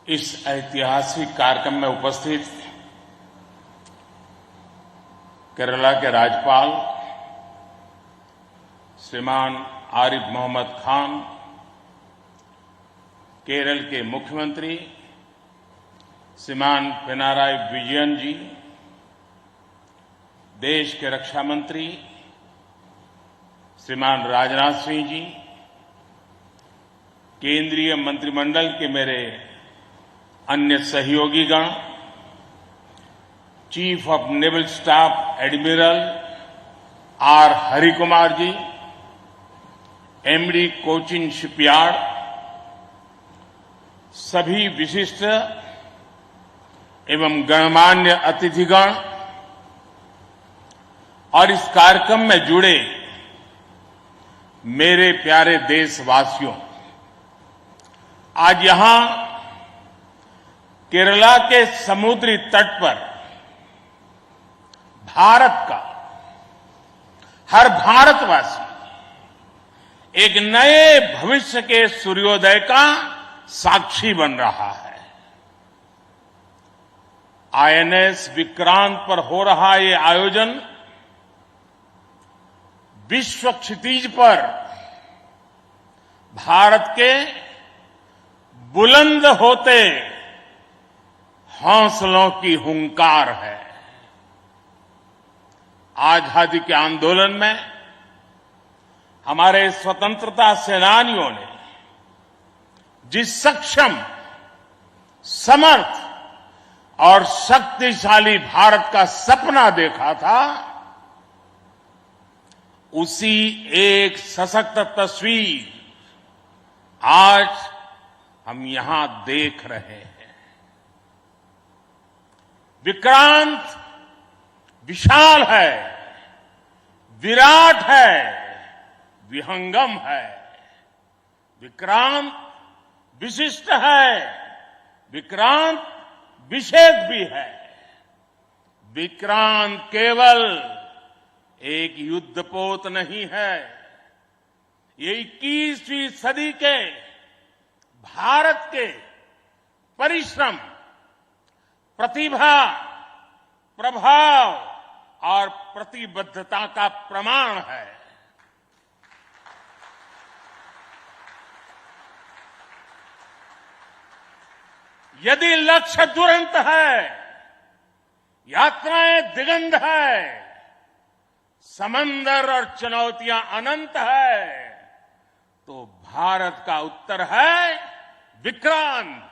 इस ऐतिहासिक कार्यक्रम में उपस्थित केरला के राज्यपाल श्रीमान आरिफ मोहम्मद खान, केरल के मुख्यमंत्री श्रीमान पिनाराई विजयन जी, देश के रक्षा मंत्री श्रीमान राजनाथ सिंह जी, केंद्रीय मंत्रिमंडल के मेरे अन्य सहयोगीगण, chief of naval staff admiral R Harikumar ji, MD Cochin shipyard, सभी विशिष्ट एवं गणमान्य अतिथिगण और इस कार्यक्रम में जुड़े मेरे प्यारे देशवासियों, आज यहां केरला के समुद्री तट पर भारत का हर भारतवासी एक नए भविष्य के सूर्योदय का साक्षी बन रहा है। आईएनएस विक्रांत पर हो रहा ये आयोजन विश्व क्षितिज पर भारत के बुलंद होते हौसलों की हुंकार है। आजादी के आंदोलन में हमारे स्वतंत्रता सेनानियों ने जिस सक्षम, समर्थ और शक्तिशाली भारत का सपना देखा था, उसी एक सशक्त तस्वीर आज हम यहां देख रहे हैं। विक्रांत विशाल है, विराट है, विहंगम है। विक्रांत विशिष्ट है, विक्रांत विशेष भी है। विक्रांत केवल एक युद्धपोत नहीं है, ये 21वीं सदी के भारत के परिश्रम, प्रतिभा, प्रभाव और प्रतिबद्धता का प्रमाण है। यदि लक्ष्य दुरंत है, यात्राएं दिगंत है, समंदर और चुनौतियां अनंत है, तो भारत का उत्तर है विक्रांत।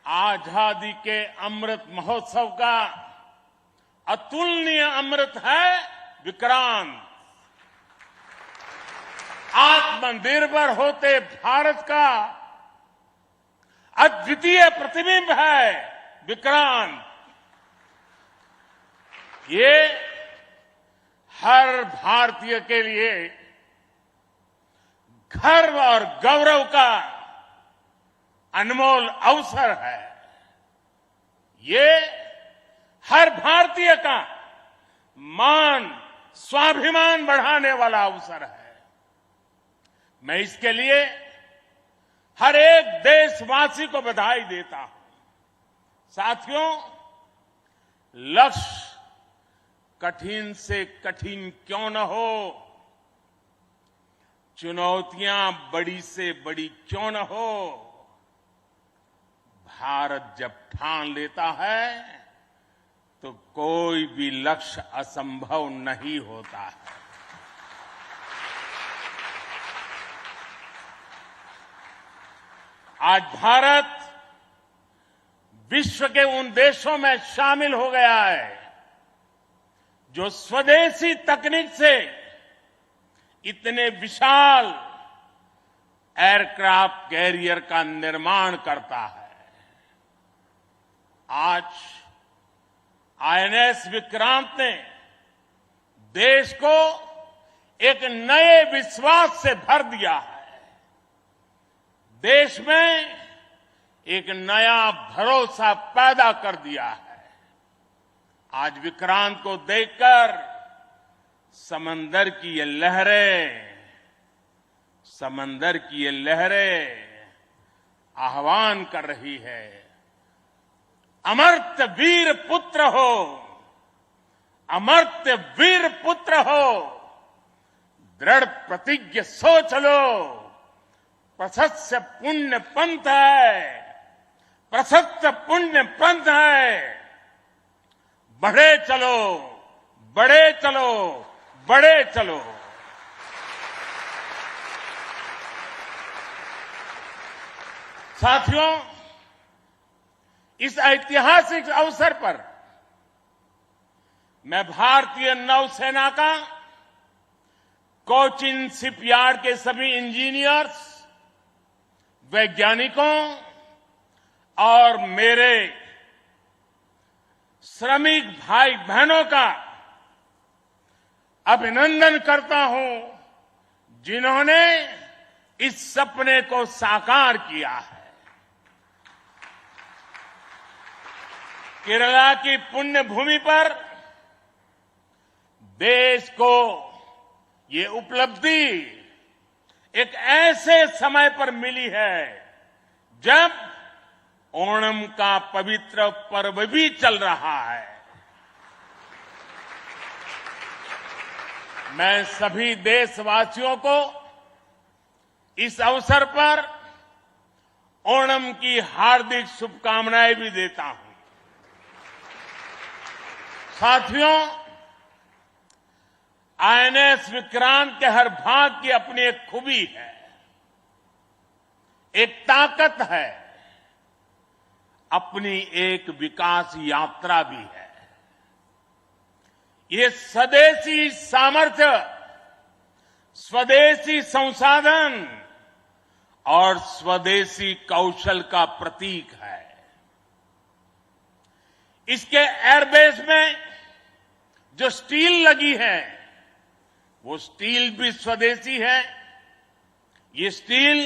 आजादी के अमृत महोत्सव का अतुलनीय अमृत है विक्रांत। आत्मनिर्भर होते भारत का अद्वितीय प्रतिबिंब है विक्रांत। ये हर भारतीय के लिए गर्व और गौरव का अनमोल अवसर है। ये हर भारतीय का मान, स्वाभिमान बढ़ाने वाला अवसर है। मैं इसके लिए हर एक देशवासी को बधाई देता हूं। साथियों, लक्ष्य कठिन से कठिन क्यों न हो, चुनौतियां बड़ी से बड़ी क्यों न हो, भारत जब ठान लेता है तो कोई भी लक्ष्य असंभव नहीं होता है। आज भारत विश्व के उन देशों में शामिल हो गया है जो स्वदेशी तकनीक से इतने विशाल एयरक्राफ्ट कैरियर का निर्माण करता है। आज आईएनएस विक्रांत ने देश को एक नए विश्वास से भर दिया है। देश में एक नया भरोसा पैदा कर दिया है। आज विक्रांत को देखकर समंदर की ये लहरें समंदर की ये लहरें आह्वान कर रही है, अमर्त्य वीर पुत्र हो, अमर्त्य वीर पुत्र हो, दृढ़ प्रतिज्ञ सोच लो, प्रशस्त पुण्य पंथ है, प्रशस्त पुण्य पंथ है, बढ़े चलो, बढ़े चलो, बढ़े चलो। साथियों, इस ऐतिहासिक अवसर पर मैं भारतीय नौसेना का कोचिन शिपयार्ड के सभी इंजीनियर्स, वैज्ञानिकों और मेरे श्रमिक भाई बहनों का अभिनंदन करता हूं, जिन्होंने इस सपने को साकार किया है। केरला की पुण्य भूमि पर देश को ये उपलब्धि एक ऐसे समय पर मिली है जब ओणम का पवित्र पर्व भी चल रहा है। मैं सभी देशवासियों को इस अवसर पर ओणम की हार्दिक शुभकामनाएं भी देता हूं। साथियों, आईएनएस विक्रांत के हर भाग की अपनी एक खूबी है, एक ताकत है, अपनी एक विकास यात्रा भी है। ये स्वदेशी सामर्थ्य, स्वदेशी संसाधन और स्वदेशी कौशल का प्रतीक है। इसके एयरबेस में जो स्टील लगी है, वो स्टील भी स्वदेशी है। ये स्टील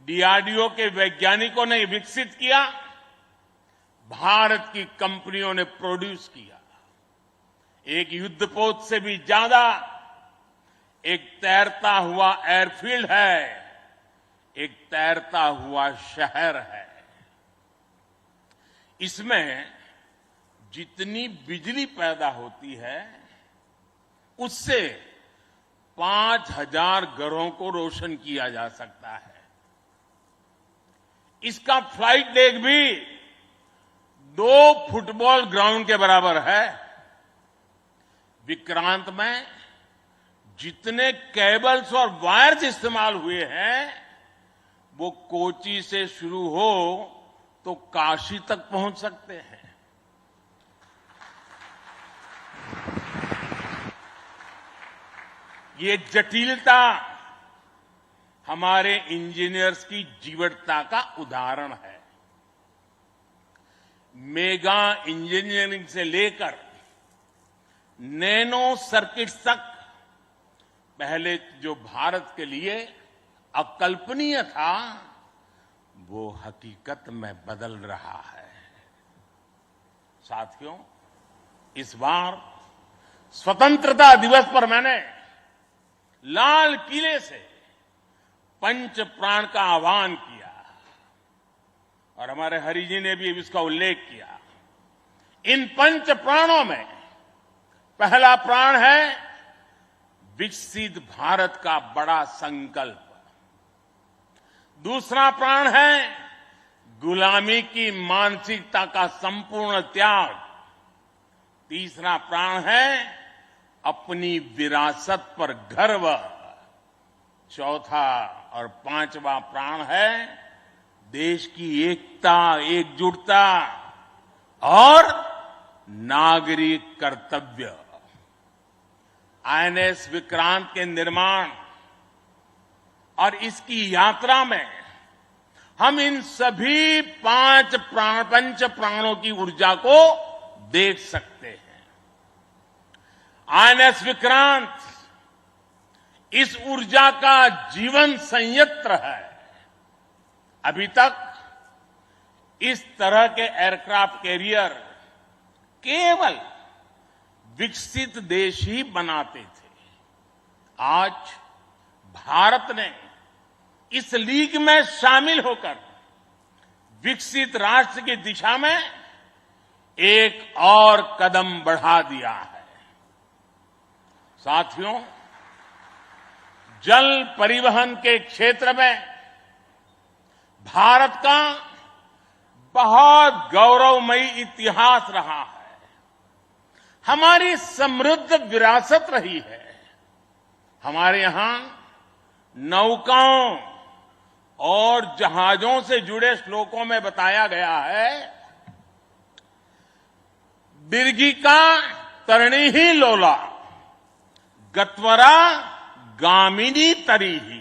डीआरडीओ के वैज्ञानिकों ने विकसित किया, भारत की कंपनियों ने प्रोड्यूस किया। एक युद्धपोत से भी ज्यादा एक तैरता हुआ एयरफील्ड है, एक तैरता हुआ शहर है। इसमें जितनी बिजली पैदा होती है, उससे 5000 घरों को रोशन किया जा सकता है। इसका फ्लाइट डेक भी 2 फुटबॉल ग्राउंड के बराबर है। विक्रांत में जितने केबल्स और वायर्स इस्तेमाल हुए हैं, वो कोची से शुरू हो तो काशी तक पहुंच सकते हैं। ये जटिलता हमारे इंजीनियर्स की जीवटता का उदाहरण है। मेगा इंजीनियरिंग से लेकर नैनो सर्किट्स तक पहले जो भारत के लिए अकल्पनीय था, वो हकीकत में बदल रहा है। साथियों, इस बार स्वतंत्रता दिवस पर मैंने लाल किले से पंच प्राण का आह्वान किया और हमारे हरि जी ने भी इसका उल्लेख किया। इन पंच प्राणों में पहला प्राण है विकसित भारत का बड़ा संकल्प, दूसरा प्राण है गुलामी की मानसिकता का संपूर्ण त्याग, तीसरा प्राण है अपनी विरासत पर गर्व, चौथा और पांचवा प्राण है देश की एकता, एकजुटता और नागरिक कर्तव्य। आईएनएस विक्रांत के निर्माण और इसकी यात्रा में हम इन सभी पंच प्राणों की ऊर्जा को देख सकते हैं। आईएनएस विक्रांत इस ऊर्जा का जीवन संयंत्र है। अभी तक इस तरह के एयरक्राफ्ट कैरियर केवल विकसित देश ही बनाते थे। आज भारत ने इस लीग में शामिल होकर विकसित राष्ट्र की दिशा में एक और कदम बढ़ा दिया है। साथियों, जल परिवहन के क्षेत्र में भारत का बहुत गौरवमयी इतिहास रहा है। हमारी समृद्ध विरासत रही है। हमारे यहां नौकाओं और जहाजों से जुड़े श्लोकों में बताया गया है, दीर्घिका तरणी ही लोला गत्वरा गामिनी तरीहि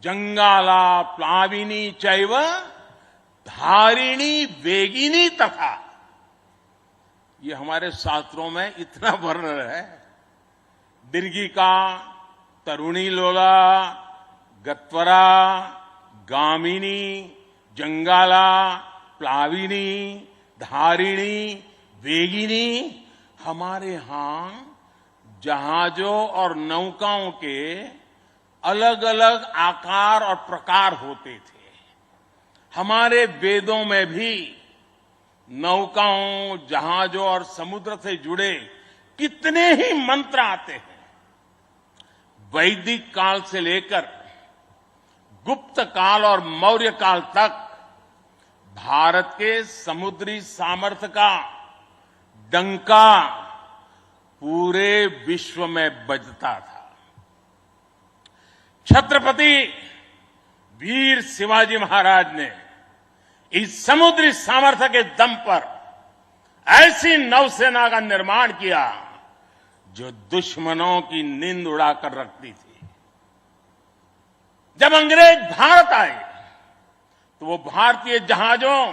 जंगाला प्लाविनी चैव धारिणी वेगिनी तथा। ये हमारे शास्त्रों में इतना वर्णन है। दीर्घिका तरुणी लोला गत्वरा गामिनी जंगाला प्लाविनी धारिणी वेगिनी हमारे यहां जहाजों और नौकाओं के अलग अलग आकार और प्रकार होते थे। हमारे वेदों में भी नौकाओं, जहाजों और समुद्र से जुड़े कितने ही मंत्र आते हैं। वैदिक काल से लेकर गुप्त काल और मौर्य काल तक भारत के समुद्री सामर्थ्य का डंका पूरे विश्व में बजता था। छत्रपति वीर शिवाजी महाराज ने इस समुद्री सामर्थ्य के दम पर ऐसी नौसेना का निर्माण किया जो दुश्मनों की नींद उड़ाकर रखती थी। जब अंग्रेज भारत आए तो वो भारतीय जहाजों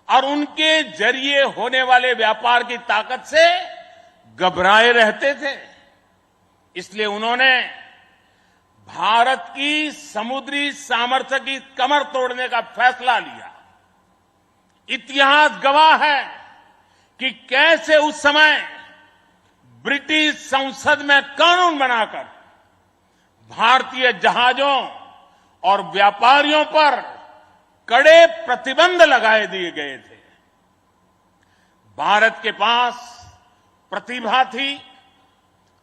और उनके जरिए होने वाले व्यापार की ताकत से घबराए रहते थे। इसलिए उन्होंने भारत की समुद्री सामर्थ्य की कमर तोड़ने का फैसला लिया। इतिहास गवाह है कि कैसे उस समय ब्रिटिश संसद में कानून बनाकर भारतीय जहाजों और व्यापारियों पर कड़े प्रतिबंध लगाए दिए गए थे। भारत के पास प्रतिभा थी,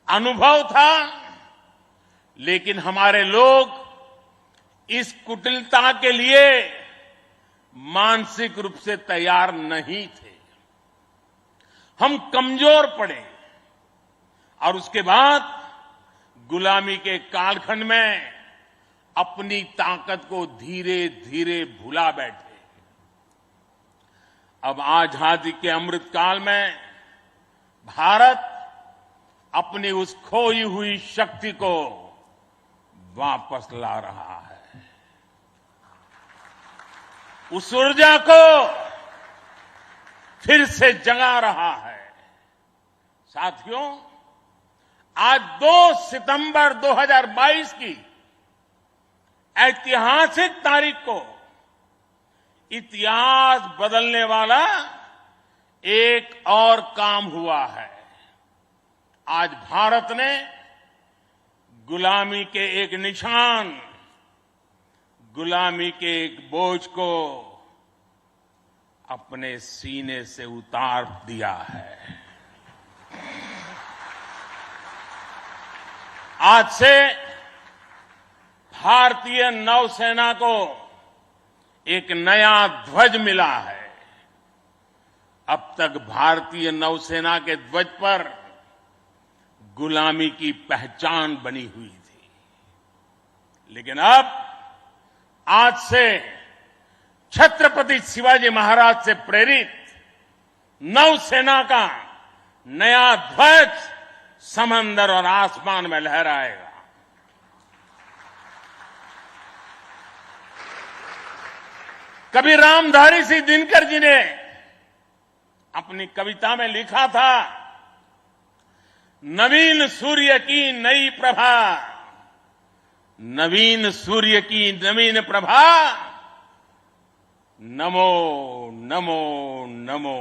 अनुभव था, लेकिन हमारे लोग इस कुटिलता के लिए मानसिक रूप से तैयार नहीं थे। हम कमजोर पड़े और उसके बाद गुलामी के कालखंड में अपनी ताकत को धीरे धीरे भुला बैठे। अब आजादी के अमृत काल में भारत अपनी उस खोई हुई शक्ति को वापस ला रहा है। उस ऊर्जा को फिर से जगा रहा है। साथियों, आज 2 सितंबर 2022 की ऐतिहासिक तारीख को इतिहास बदलने वाला एक और काम हुआ है। आज भारत ने गुलामी के एक निशान, गुलामी के एक बोझ को अपने सीने से उतार दिया है। आज से भारतीय नौसेना को एक नया ध्वज मिला है। अब तक भारतीय नौसेना के ध्वज पर गुलामी की पहचान बनी हुई थी, लेकिन अब आज से छत्रपति शिवाजी महाराज से प्रेरित नौसेना का नया ध्वज समंदर और आसमान में लहराएगा। कभी रामधारी सिंह दिनकर जी ने अपनी कविता में लिखा था, नवीन सूर्य की नई प्रभा, नवीन सूर्य की नवीन प्रभा, नमो नमो नमो,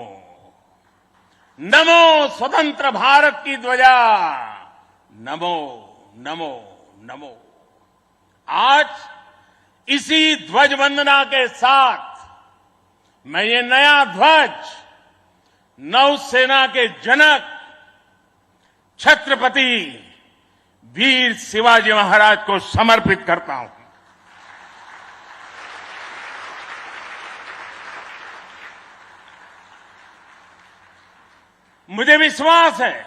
नमो स्वतंत्र भारत की ध्वजा, नमो नमो नमो। आज इसी ध्वज वंदना के साथ मैं ये नया ध्वज नौसेना के जनक छत्रपति वीर शिवाजी महाराज को समर्पित करता हूं। मुझे विश्वास है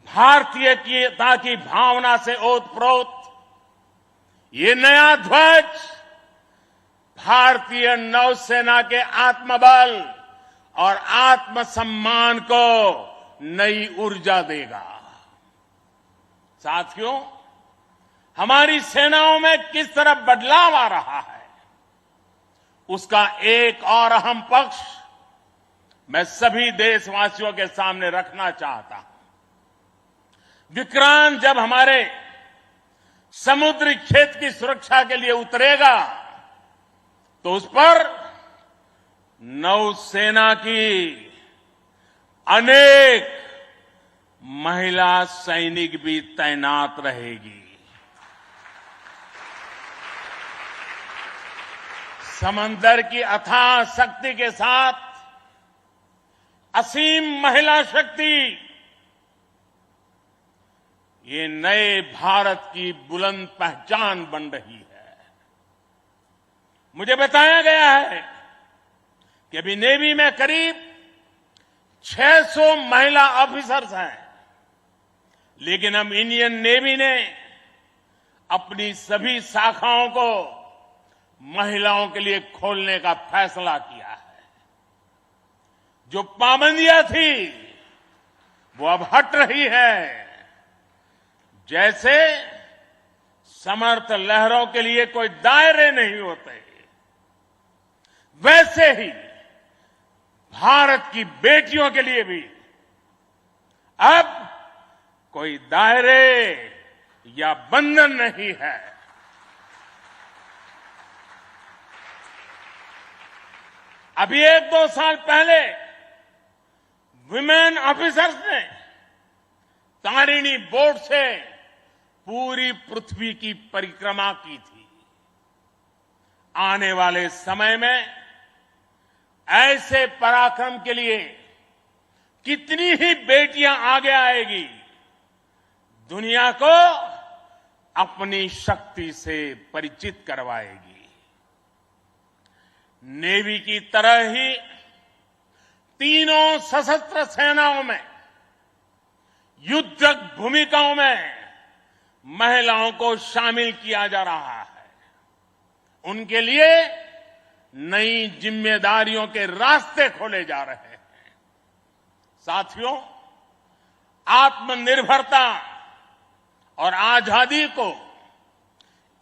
भारतीयता की भावना से ओतप्रोत ये नया ध्वज भारतीय नौसेना के आत्मबल और आत्मसम्मान को नई ऊर्जा देगा। साथियों, हमारी सेनाओं में किस तरह बदलाव आ रहा है, उसका एक और अहम पक्ष मैं सभी देशवासियों के सामने रखना चाहता हूं। विक्रांत जब हमारे समुद्री क्षेत्र की सुरक्षा के लिए उतरेगा तो उस पर नौसेना की अनेक महिला सैनिक भी तैनात रहेगी। समंदर की अथाह शक्ति के साथ असीम महिला शक्ति ये नए भारत की बुलंद पहचान बन रही है। मुझे बताया गया है कि अभी नेवी में करीब 600 महिला ऑफिसर्स हैं, लेकिन अब इंडियन नेवी ने अपनी सभी शाखाओं को महिलाओं के लिए खोलने का फैसला किया है। जो पाबंदियां थी वो अब हट रही है। जैसे समर्थ लहरों के लिए कोई दायरे नहीं होते, वैसे ही भारत की बेटियों के लिए भी अब कोई दायरे या बंधन नहीं है। अभी 1-2 साल पहले विमेन ऑफिसर्स ने तारिणी बोट से पूरी पृथ्वी की परिक्रमा की थी। आने वाले समय में ऐसे पराक्रम के लिए कितनी ही बेटियां आगे आएगी, दुनिया को अपनी शक्ति से परिचित करवाएगी। नेवी की तरह ही तीनों सशस्त्र सेनाओं में युद्धक भूमिकाओं में महिलाओं को शामिल किया जा रहा है। उनके लिए नई जिम्मेदारियों के रास्ते खोले जा रहे हैं। साथियों, आत्मनिर्भरता और आजादी को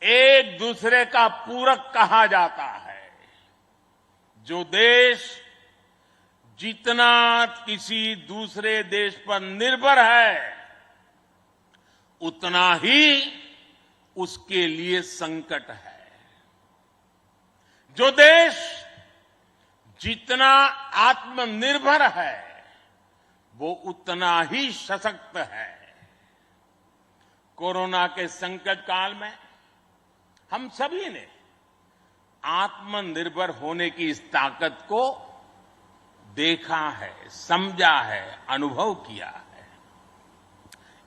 एक दूसरे का पूरक कहा जाता है। जो देश जितना किसी दूसरे देश पर निर्भर है, उतना ही उसके लिए संकट है। जो देश जितना आत्मनिर्भर है, वो उतना ही सशक्त है। कोरोना के संकट काल में हम सभी ने आत्मनिर्भर होने की इस ताकत को देखा है, समझा है, अनुभव किया है।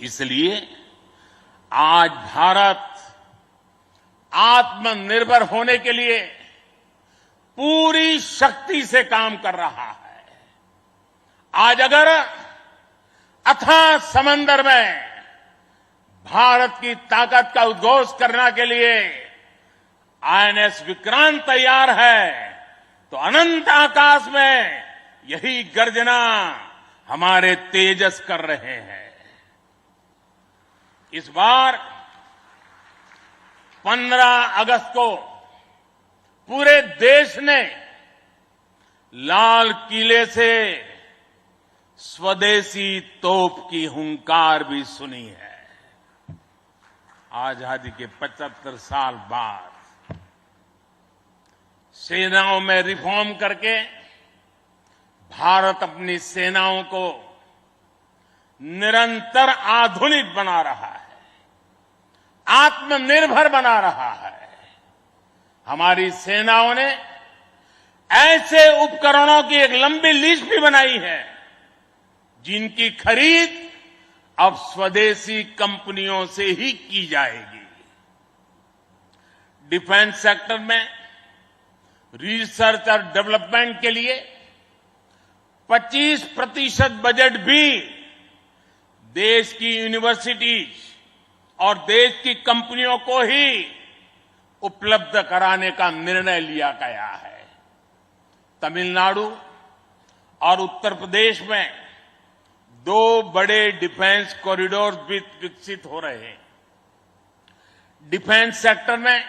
इसलिए आज भारत आत्मनिर्भर होने के लिए पूरी शक्ति से काम कर रहा है। आज अगर अथाह समंदर में भारत की ताकत का उद्घोष करने के लिए आईएनएस विक्रांत तैयार है, तो अनंत आकाश में यही गर्जना हमारे तेजस कर रहे हैं। इस बार 15 अगस्त को पूरे देश ने लाल किले से स्वदेशी तोप की हुंकार भी सुनी है। आजादी के 75 साल बाद सेनाओं में रिफॉर्म करके भारत अपनी सेनाओं को निरंतर आधुनिक बना रहा है, आत्मनिर्भर बना रहा है। हमारी सेनाओं ने ऐसे उपकरणों की एक लंबी लिस्ट भी बनाई है जिनकी खरीद अब स्वदेशी कंपनियों से ही की जाएगी। डिफेंस सेक्टर में रिसर्च और डेवलपमेंट के लिए 25% बजट भी देश की यूनिवर्सिटीज और देश की कंपनियों को ही उपलब्ध कराने का निर्णय लिया गया है। तमिलनाडु और उत्तर प्रदेश में 2 बड़े डिफेंस कॉरिडोर भी विकसित हो रहे हैं। डिफेंस सेक्टर में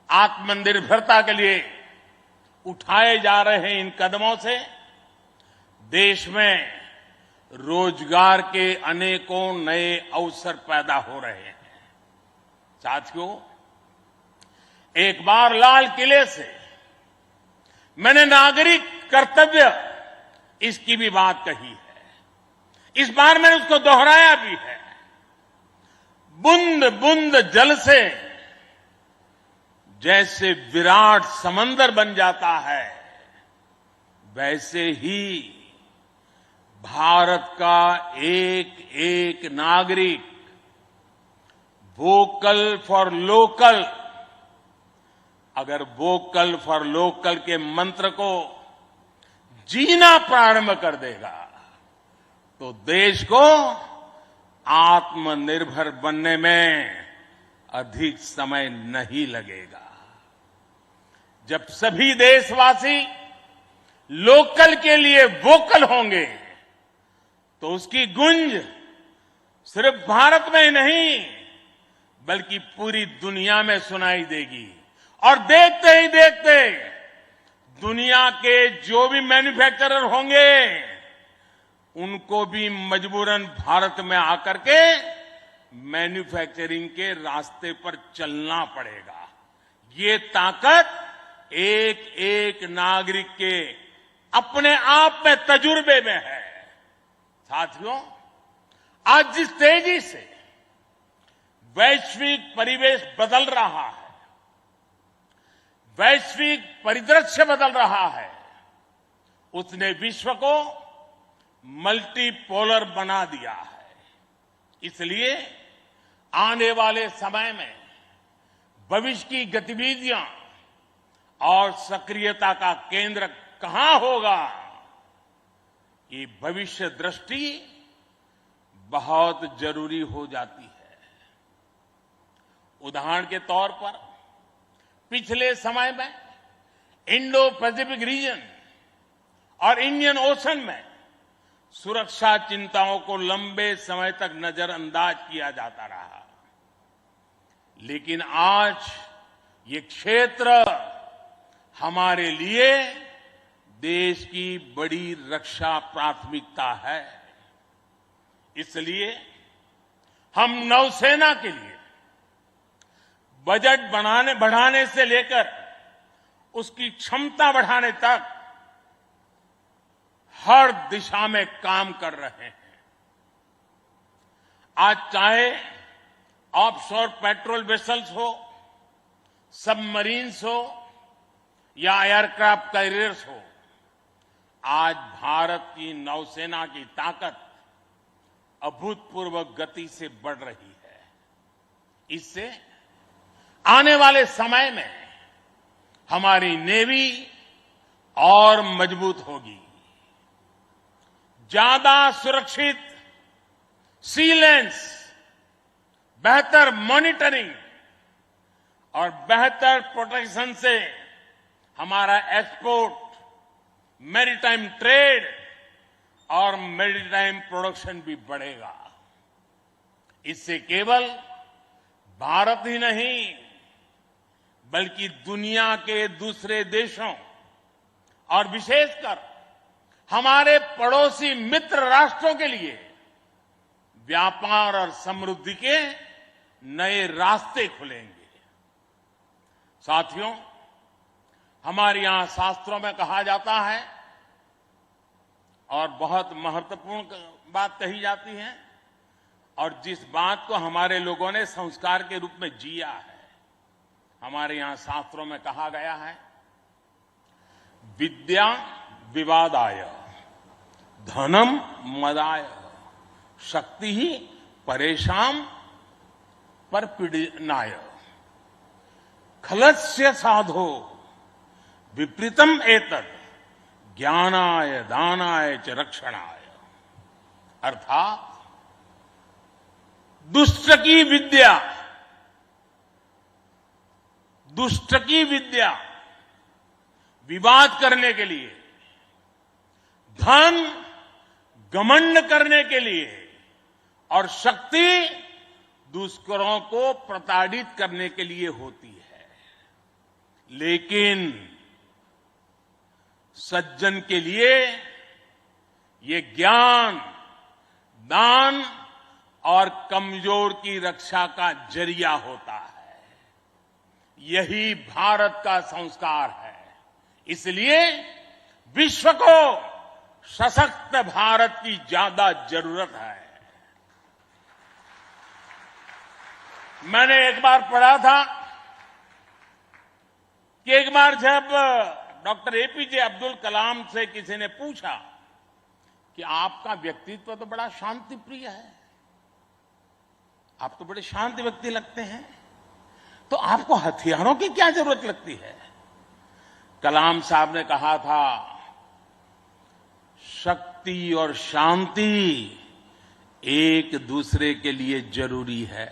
आत्मनिर्भरता के लिए उठाए जा रहे इन कदमों से देश में रोजगार के अनेकों नए अवसर पैदा हो रहे हैं। साथियों, एक बार लाल किले से मैंने नागरिक कर्तव्य इसकी भी बात कही है। इस बार मैंने उसको दोहराया भी है। बूंद बूंद जल से जैसे विराट समंदर बन जाता है, वैसे ही भारत का एक एक नागरिक वोकल फॉर लोकल, अगर वोकल फॉर लोकल के मंत्र को जीना प्रारंभ कर देगा तो देश को आत्मनिर्भर बनने में अधिक समय नहीं लगेगा। जब सभी देशवासी लोकल के लिए वोकल होंगे तो उसकी गूंज सिर्फ भारत में ही नहीं बल्कि पूरी दुनिया में सुनाई देगी। और देखते ही देखते दुनिया के जो भी मैन्युफैक्चरर होंगे उनको भी मजबूरन भारत में आकर के मैन्युफैक्चरिंग के रास्ते पर चलना पड़ेगा। ये ताकत एक एक नागरिक के अपने आप में तजुर्बे में है। साथियों, आज जिस तेजी से वैश्विक परिवेश बदल रहा है, वैश्विक परिदृश्य बदल रहा है, उसने विश्व को मल्टीपोलर बना दिया है। इसलिए आने वाले समय में भविष्य की गतिविधियां और सक्रियता का केंद्र कहां होगा, ये भविष्य दृष्टि बहुत जरूरी हो जाती है। उदाहरण के तौर पर पिछले समय में इंडो पैसिफिक रीजन और इंडियन ओशन में सुरक्षा चिंताओं को लंबे समय तक नजरअंदाज किया जाता रहा, लेकिन आज ये क्षेत्र हमारे लिए देश की बड़ी रक्षा प्राथमिकता है। इसलिए हम नौसेना के लिए बजट बढ़ाने से लेकर उसकी क्षमता बढ़ाने तक हर दिशा में काम कर रहे हैं। आज चाहे ऑफशोर पेट्रोल वेसल्स हो, सबमरीन्स हो या एयरक्राफ्ट कैरियर्स हो, आज भारत की नौसेना की ताकत अभूतपूर्व गति से बढ़ रही है। इससे आने वाले समय में हमारी नेवी और मजबूत होगी। ज्यादा सुरक्षित सी लेन्स, बेहतर मॉनिटरिंग और बेहतर प्रोटेक्शन से हमारा एक्सपोर्ट, मैरीटाइम ट्रेड और मैरीटाइम प्रोडक्शन भी बढ़ेगा। इससे केवल भारत ही नहीं बल्कि दुनिया के दूसरे देशों और विशेषकर हमारे पड़ोसी मित्र राष्ट्रों के लिए व्यापार और समृद्धि के नए रास्ते खुलेंगे। साथियों, हमारे यहां शास्त्रों में कहा जाता है और बहुत महत्वपूर्ण बात कही जाती है और जिस बात को हमारे लोगों ने संस्कार के रूप में जिया है, हमारे यहां शास्त्रों में कहा गया है, विद्या विवादाय, धनम मदाय, शक्ति ही परेशान पर पीड़नाय, खलस्य साधो विपरीतम एतत् ज्ञानाय दानाय च रक्षणाय। अर्थात दुष्ट की विद्या विवाद करने के लिए, धन घमंड करने के लिए और शक्ति दुष्करों को प्रताड़ित करने के लिए होती है। लेकिन सज्जन के लिए ये ज्ञान, दान और कमजोर की रक्षा का जरिया होता है। यही भारत का संस्कार है। इसलिए विश्व को सशक्त भारत की ज्यादा जरूरत है। मैंने एक बार पढ़ा था कि एक बार जब डॉक्टर एपीजे अब्दुल कलाम से किसी ने पूछा कि आपका व्यक्तित्व तो बड़ा शांति प्रिय है, आप तो बड़े शांत व्यक्ति लगते हैं, तो आपको हथियारों की क्या जरूरत लगती है? कलाम साहब ने कहा था, शक्ति और शांति एक दूसरे के लिए जरूरी है।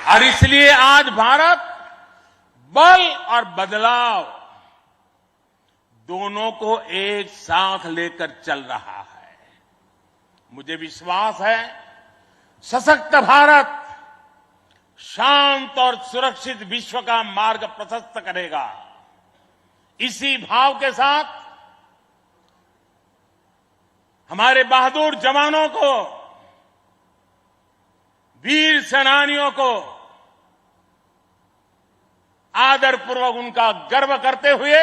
और इसलिए आज भारत बल और बदलाव दोनों को एक साथ लेकर चल रहा है। मुझे विश्वास है, सशक्त भारत शांत और सुरक्षित विश्व का मार्ग प्रशस्त करेगा। इसी भाव के साथ हमारे बहादुर जवानों को, वीर सेनानियों को आदरपूर्वक उनका गर्व करते हुए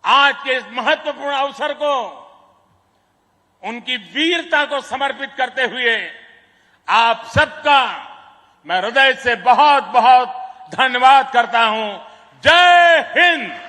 आज के इस महत्वपूर्ण अवसर को उनकी वीरता को समर्पित करते हुए आप सबका मैं हृदय से बहुत बहुत धन्यवाद करता हूं। जय हिंद।